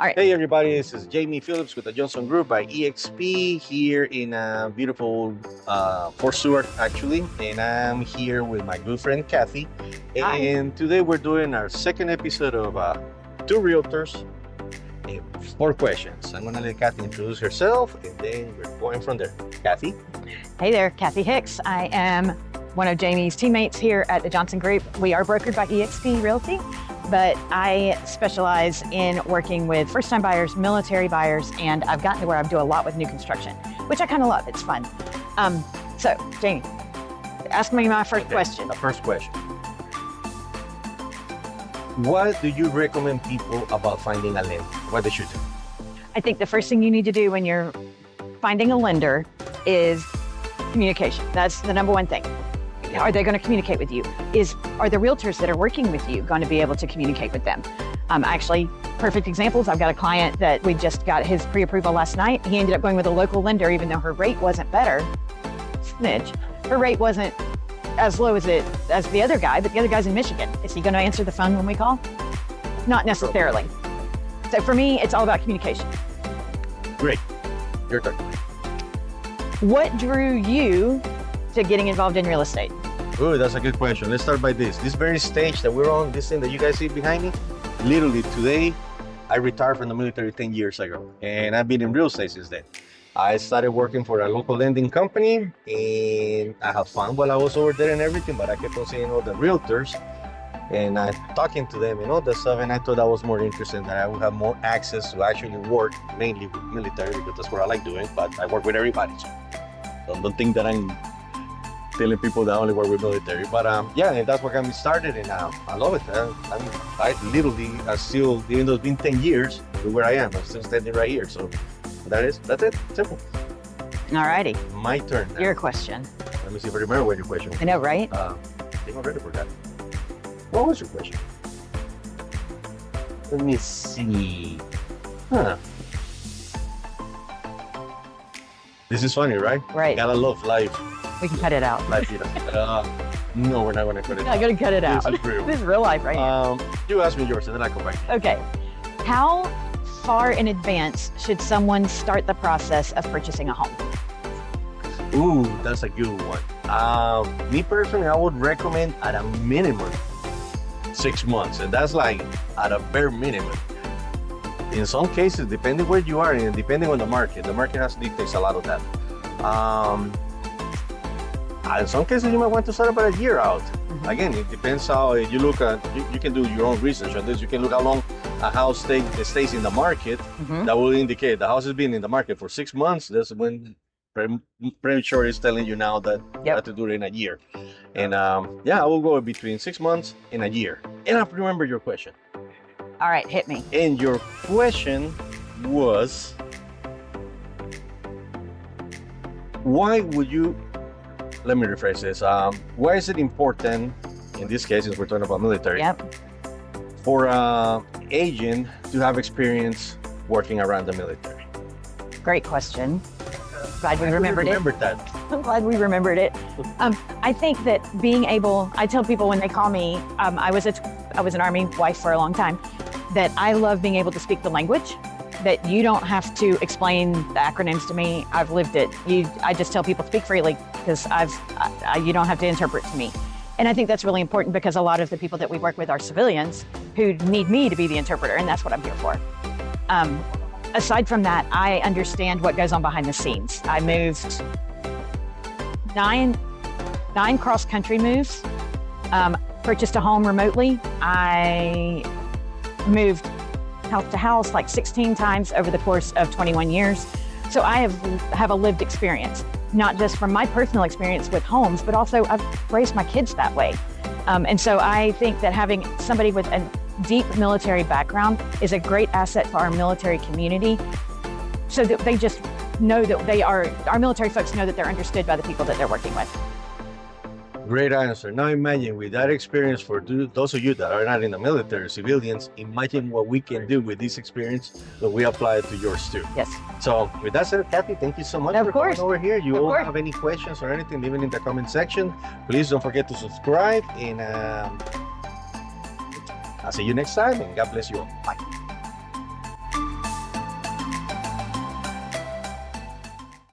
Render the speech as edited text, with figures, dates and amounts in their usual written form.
All right. Hey everybody, this is Jaime.Phillips with the Johnson Group by EXP here in beautiful Fort Stewart actually, and I'm here with my good friend Cathy. Hi. And today we're doing our second episode of Two Realtors and 4 questions. I'm gonna let Cathy introduce herself and then we're going from there. Cathy? Hey there, Cathy Hicks. I am one of Jamie's teammates here at the Johnson Group. We are brokered by EXP Realty, but I specialize in working with first-time buyers, military buyers, and I've gotten to where I do a lot with new construction, which I kind of love. It's fun. So, Jamie, ask me my first question. The first question. What do you recommend people about finding a lender? What they should do? I think the first thing you need to do when you're finding a lender is communication. That's the number one thing. Are they going to communicate with you? Are the realtors that are working with you going to be able to communicate with them? Actually, perfect examples. I've got a client that we just got his pre-approval last night. He ended up going with a local lender, even though her rate wasn't better. Snitch. Her rate wasn't as low as the other guy, but the other guy's in Michigan. Is he going to answer the phone when we call? Not necessarily. So for me, it's all about communication. Great. Your turn. What drew you to getting involved in real estate? Oh, that's a good question. Let's start by this. This very stage that we're on, this thing that you guys see behind me, literally today, I retired from the military 10 years ago, and I've been in real estate since then. I started working for a local lending company, and I had fun while I was over there and everything, but I kept on seeing all the realtors, and I talking to them and all that stuff, and I thought that was more interesting, that I would have more access to actually work, mainly with military, because that's what I like doing, but I work with everybody. So don't think that I'm telling people that I only work with military, but yeah, and that's what got me started, and I love it. I literally are still, even though it's been 10 years, look where I am. I'm still standing right here. So that's it. Simple. All righty. My turn now. Your question. Let me see if I remember what your question was. I know, right? I think I already forgot. What was your question? Let me see. This is funny, right? Right. Gotta love life. We can cut it out. Life, no, we're not going to cut it I'm out. going to cut it out. This is real. This is real life right here. You ask me yours and then I come back. Okay. How far in advance should someone start the process of purchasing a home? Ooh, that's a good one. Me personally, I would recommend at a minimum 6 months, and that's like at a bare minimum. In some cases, depending where you are and depending on the market has dictates a lot of that. In some cases, you might want to start about a year out. Mm-hmm. Again, it depends how you look at. You can do your own research on this. You can look how long a house stays in the market. Mm-hmm. That will indicate the house has been in the market for 6 months. That's when premature is telling you now that you have to do it in a year. And yeah, I will go between 6 months and a year. And I remember your question. All right, hit me. And your question was, why would you? Let me rephrase this. Why is it important, in this case, since we're talking about military, for an agent to have experience working around the military? Great question. Glad we remembered that. I'm glad we remembered it. I think that being able, I tell people when they call me, I was an Army wife for a long time, that I love being able to speak the language, that you don't have to explain the acronyms to me. I've lived it. I just tell people speak freely, because you don't have to interpret to me. And I think that's really important, because a lot of the people that we work with are civilians who need me to be the interpreter, and that's what I'm here for. Aside from that, I understand what goes on behind the scenes. I moved nine cross-country moves, purchased a home remotely. I moved house to house like 16 times over the course of 21 years. So I have a lived experience, not just from my personal experience with homes, but also I've raised my kids that way. And so I think that having somebody with a deep military background is a great asset for our military community, so that they just know that our military folks know that they're understood by the people that they're working with. Great answer. Now imagine with that experience, for those of you that are not in the military, civilians, imagine what we can do with this experience when we apply it to yours too. Yes. So with that said, Cathy, thank you so much for coming over here. You all have any questions or anything, leave it in the comment section. Please don't forget to subscribe, and I'll see you next time, and God bless you all. Bye.